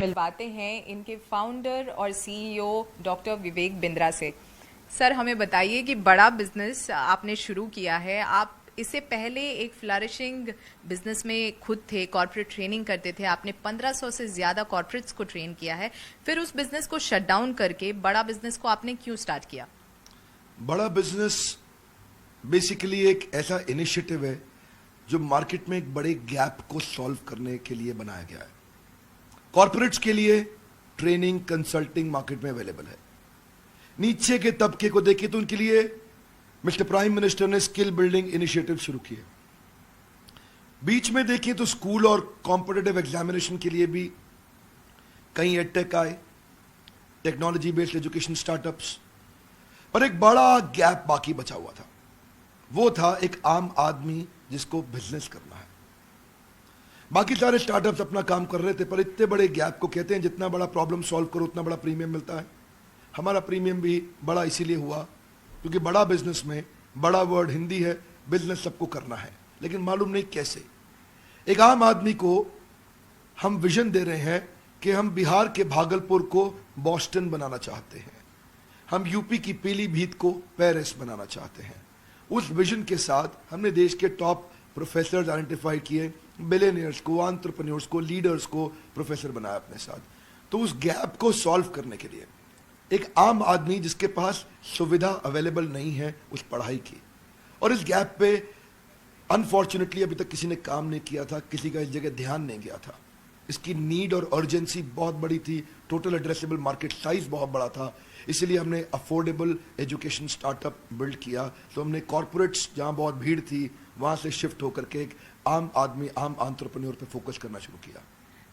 मिलवाते हैं इनके फाउंडर और सीईओ डॉक्टर विवेक बिंद्रा से। सर, हमें बताइए कि बड़ा बिजनेस आपने शुरू किया है। आप इससे पहले एक फ्लरिशिंग बिजनेस में खुद थे, कॉर्पोरेट ट्रेनिंग करते थे। आपने 1500 से ज़्यादा कॉर्पोरेट्स को ट्रेन किया है। फिर उस बिजनेस को शट डाउन करके बड़ा बिजनेस को आपने क्यों स्टार्ट किया? बड़ा बिजनेस बेसिकली एक ऐसा इनिशिएटिव है जो मार्केट में एक बड़े गैप को सॉल्व करने के लिए बनाया गया है। कॉर्पोरेट्स के लिए ट्रेनिंग कंसल्टिंग मार्केट में अवेलेबल है। नीचे के तबके को देखिए तो उनके लिए मिस्टर प्राइम मिनिस्टर ने स्किल बिल्डिंग इनिशिएटिव शुरू किए। बीच में देखिए तो स्कूल और कॉम्पिटिटिव एग्जामिनेशन के लिए भी कई एडटेक आए, टेक्नोलॉजी बेस्ड एजुकेशन स्टार्टअप्स, और एक बड़ा गैप बाकी बचा हुआ था। वो था एक आम आदमी जिसको बिजनेस करना है। बाकी सारे स्टार्टअप्स अपना काम कर रहे थे, पर इतने बड़े गैप को कहते हैं जितना बड़ा प्रॉब्लम सॉल्व करो उतना बड़ा प्रीमियम मिलता है। हमारा प्रीमियम भी बड़ा इसीलिए हुआ क्योंकि बड़ा बिजनेस में बड़ा वर्ड हिंदी है, बिजनेस सबको करना है, लेकिन मालूम नहीं कैसे। एक आम आदमी को हम विजन दे रहे हैं कि हम बिहार के भागलपुर को बॉस्टन बनाना चाहते हैं, हम यूपी की पीलीभीत को पेरिस बनाना चाहते हैं। उस विजन के साथ हमने देश के टॉप प्रोफेसर्स आइडेंटिफाई किए, बिलियनियर्स को, एंटरप्रेन्योर्स को, लीडर्स को प्रोफेसर बनाया अपने साथ। तो उस गैप को सॉल्व करने के लिए एक आम आदमी जिसके पास सुविधा अवेलेबल नहीं है उस पढ़ाई की, और इस गैप पे अनफॉर्चुनेटली अभी तक किसी ने काम नहीं किया था, किसी का इस जगह ध्यान नहीं गया था। इसकी नीड और अर्जेंसी बहुत बड़ी थी, टोटल एड्रेसेबल मार्केट साइज बहुत बड़ा था, इसीलिए हमने अफोर्डेबल एजुकेशन स्टार्टअप बिल्ड किया। तो हमने कॉर्पोरेट्स जहां बहुत भीड़ थी वहां से शिफ्ट होकर के एक आम आदमी, आम एंटरप्रेन्योर पे फोकस करना शुरू किया।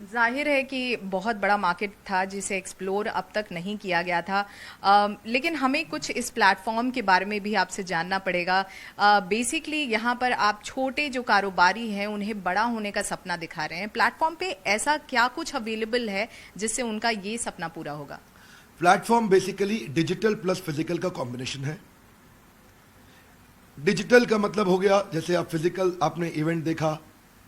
जाहिर है कि बहुत बड़ा मार्केट था जिसे एक्सप्लोर अब तक नहीं किया गया था, लेकिन हमें कुछ इस प्लेटफॉर्म के बारे में भी आपसे जानना पड़ेगा। बेसिकली यहाँ पर आप छोटे जो कारोबारी हैं उन्हें बड़ा होने का सपना दिखा रहे हैं। प्लेटफॉर्म पे ऐसा क्या कुछ अवेलेबल है जिससे उनका ये सपना पूरा होगा? Platform basically digital plus physical का कॉम्बिनेशन है। डिजिटल का मतलब हो गया, जैसे आप फिजिकल, आपने इवेंट देखा,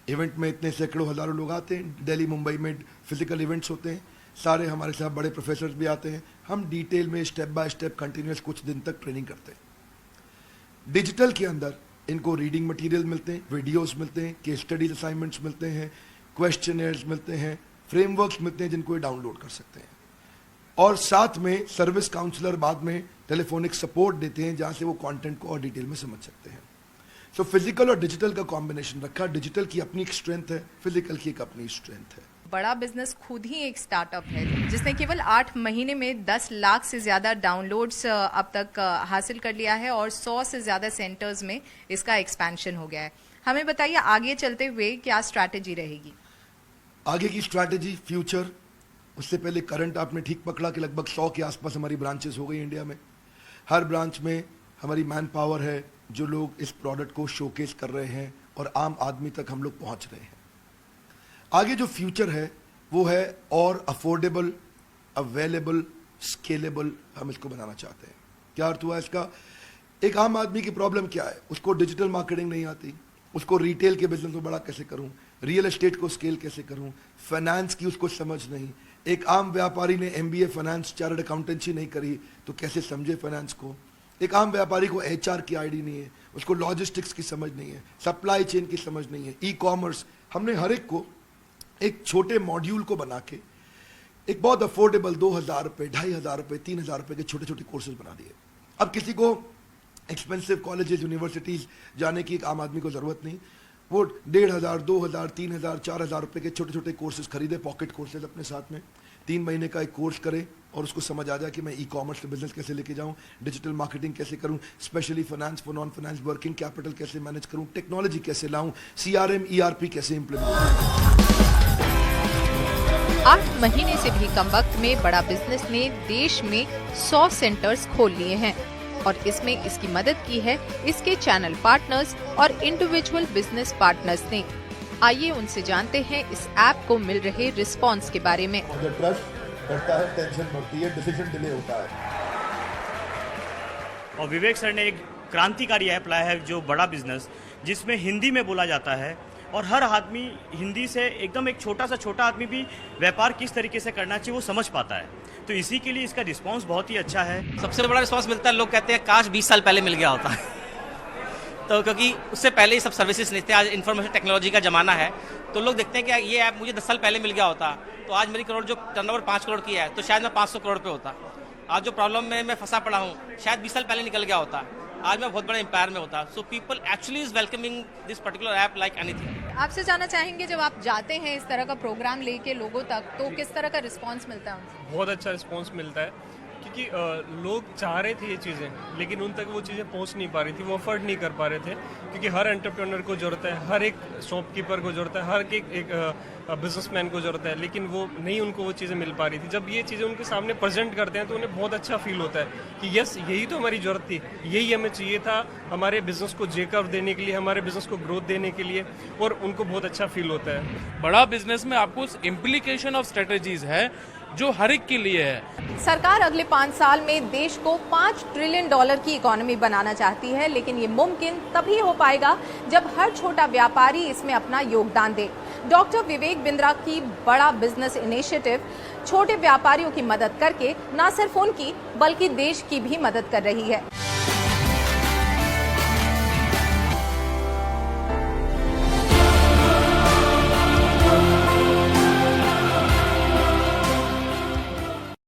इवेंट में इतने सैकड़ों हजारों लोग आते हैं। दिल्ली मुंबई में फिजिकल इवेंट्स होते हैं, सारे हमारे साथ बड़े प्रोफेसर्स भी आते हैं। हम डिटेल में स्टेप बाय स्टेप कंटिन्यूस कुछ दिन तक ट्रेनिंग करते हैं। डिजिटल के अंदर इनको रीडिंग मटेरियल मिलते हैं, वीडियोस मिलते हैं, केस स्टडीज असाइनमेंट्स मिलते हैं, क्वेश्चनर्स मिलते हैं, फ्रेमवर्क्स मिलते हैं जिनको ये डाउनलोड कर सकते हैं, और साथ में सर्विस काउंसलर बाद में टेलीफोनिक सपोर्ट देते हैं जहां से वो कंटेंट को और डिटेल में समझ सकते हैं। सो फिजिकल और डिजिटल का कॉम्बिनेशन रखा। डिजिटल की अपनी एक स्ट्रेंथ है, फिजिकल की एक अपनी स्ट्रेंथ है। बड़ा बिजनेस खुद ही एक स्टार्टअप है जिसने केवल 8 महीने में 10 लाख से ज्यादा डाउनलोड्स अब तक हासिल कर लिया है और 100 से ज्यादा सेंटर्स में इसका एक्सपेंशन हो गया है। हमें बताइए आगे चलते हुए क्या स्ट्रैटेजी रहेगी? आगे की स्ट्रैटेजी, फ्यूचर, उससे पहले करंट आपने ठीक पकड़ा कि लगभग 100 के आसपास हमारी ब्रांचेस हो गई इंडिया में। हर ब्रांच में हमारी मैन पावर है, जो लोग इस प्रोडक्ट को शोकेस कर रहे हैं और आम आदमी तक हम लोग पहुंच रहे हैं। आगे जो फ्यूचर है वो है और अफोर्डेबल, अवेलेबल, स्केलेबल हम इसको बनाना चाहते हैं। क्या अर्थ हुआ इसका? एक आम आदमी की प्रॉब्लम क्या है? उसको डिजिटल मार्केटिंग नहीं आती, उसको रिटेल के बिजनेस को बड़ा कैसे करूं, रियल एस्टेट को स्केल कैसे करूं, फाइनेंस की उसको समझ नहीं। एक आम व्यापारी ने एमबीए फाइनेंस, चार्टर्ड अकाउंटेंसी नहीं करी तो कैसे समझे फाइनेंस को। एक आम व्यापारी को एचआर की आईडी नहीं है, उसको लॉजिस्टिक्स की समझ नहीं है, सप्लाई चेन की समझ नहीं है, ई कॉमर्स। हमने हर एक को एक छोटे मॉड्यूल को बना के एक बहुत अफोर्डेबल 2000 रुपये, 2500 रुपये, 3000 रुपये के छोटे छोटे कोर्सेज बना दिए। अब किसी को एक्सपेंसिव कॉलेजेस, यूनिवर्सिटीज जाने की एक आम आदमी को जरूरत नहीं। वो 1500, 2000, 3000, 4000 रुपये के छोटे छोटे कोर्सेज खरीदे, पॉकेट कोर्सेज अपने साथ में 3 महीने का एक कोर्स करे और उसको समझ आ जाए कि मैं ई कॉमर्स बिजनेस कैसे लेके जाऊं, डिजिटल मार्केटिंग कैसे करूं, specially finance for non finance, working capital कैसे मैनेज करूं, टेक्नोलॉजी कैसे लाऊं, सीआरएम, ईआरपी कैसे इंप्लीमेंट। 8 महीने से भी कम वक्त में बड़ा बिजनेस ने देश में 100 सेंटर्स खोल लिए हैं और इसमें इसकी मदद की है इसके चैनल पार्टनर्स और इंडिविजुअल बिजनेस पार्टनर्स ने। आइए उनसे जानते हैं इस ऐप को मिल रहे रिस्पॉन्स के बारे में। ट्रस्ट बढ़ता है, टेंशन बढ़ती है, डिसीजन डिले होता है। और विवेक सर ने एक क्रांतिकारी ऐप लाया है जो बड़ा बिजनेस, जिसमें हिंदी में बोला जाता है और हर आदमी हिंदी से एकदम एक छोटा आदमी भी व्यापार किस तरीके से करना चाहिए वो समझ पाता है। तो इसी के लिए इसका रिस्पांस बहुत ही अच्छा है। सबसे बड़ा रिस्पांस मिलता है, लोग कहते हैं काश 20 साल पहले मिल गया होता तो क्योंकि उससे पहले ही सब सर्विसेज नहीं थे। आज इन्फॉर्मेशन टेक्नोलॉजी का ज़माना है, तो लोग देखते हैं कि ये ऐप मुझे 10 साल पहले मिल गया होता तो आज मेरी करोड़ जो टर्नओवर 5 करोड़ की है तो शायद मैं 500 करोड़ पे होता। आज जो प्रॉब्लम में मैं फंसा पड़ा हूँ शायद 20 साल पहले निकल गया होता, आज मैं बहुत बड़े एम्पायर में होता। So people actually is welcoming this particular app like anything. आपसे जानना चाहेंगे, जब आप जाते हैं इस तरह का प्रोग्राम लेके लोगों तक, तो किस तरह का रिस्पांस मिलता है उनसे? बहुत अच्छा रिस्पांस मिलता है, क्योंकि लोग चाह रहे थे ये चीज़ें लेकिन उन तक वो चीज़ें पहुंच नहीं पा रही थी, वो अफोर्ड नहीं कर पा रहे थे, क्योंकि हर एंटरप्रेन्योर को ज़रूरत है, हर एक शॉपकीपर को ज़रूरत है, हर एक बिजनेसमैन को ज़रूरत है, लेकिन वो नहीं, उनको वो चीज़ें मिल पा रही थी। जब ये चीज़ें उनके सामने प्रेजेंट करते हैं तो उन्हें बहुत अच्छा फील होता है कि यस, यही तो हमारी ज़रूरत थी, यही हमें चाहिए था हमारे बिजनेस को जेकअप देने के लिए, हमारे बिजनेस को ग्रोथ देने के लिए, और उनको बहुत अच्छा फील होता है। बड़ा बिजनेस में आपको इम्प्लीकेशन ऑफ स्ट्रेटेजीज है जो हर एक के लिए है। सरकार अगले 5 साल में देश को $5 ट्रिलियन की इकोनॉमी बनाना चाहती है, लेकिन ये मुमकिन तभी हो पाएगा जब हर छोटा व्यापारी इसमें अपना योगदान दे। डॉक्टर विवेक बिंद्रा की बड़ा बिजनेस इनिशिएटिव छोटे व्यापारियों की मदद करके न सिर्फ उनकी बल्कि देश की भी मदद कर रही है।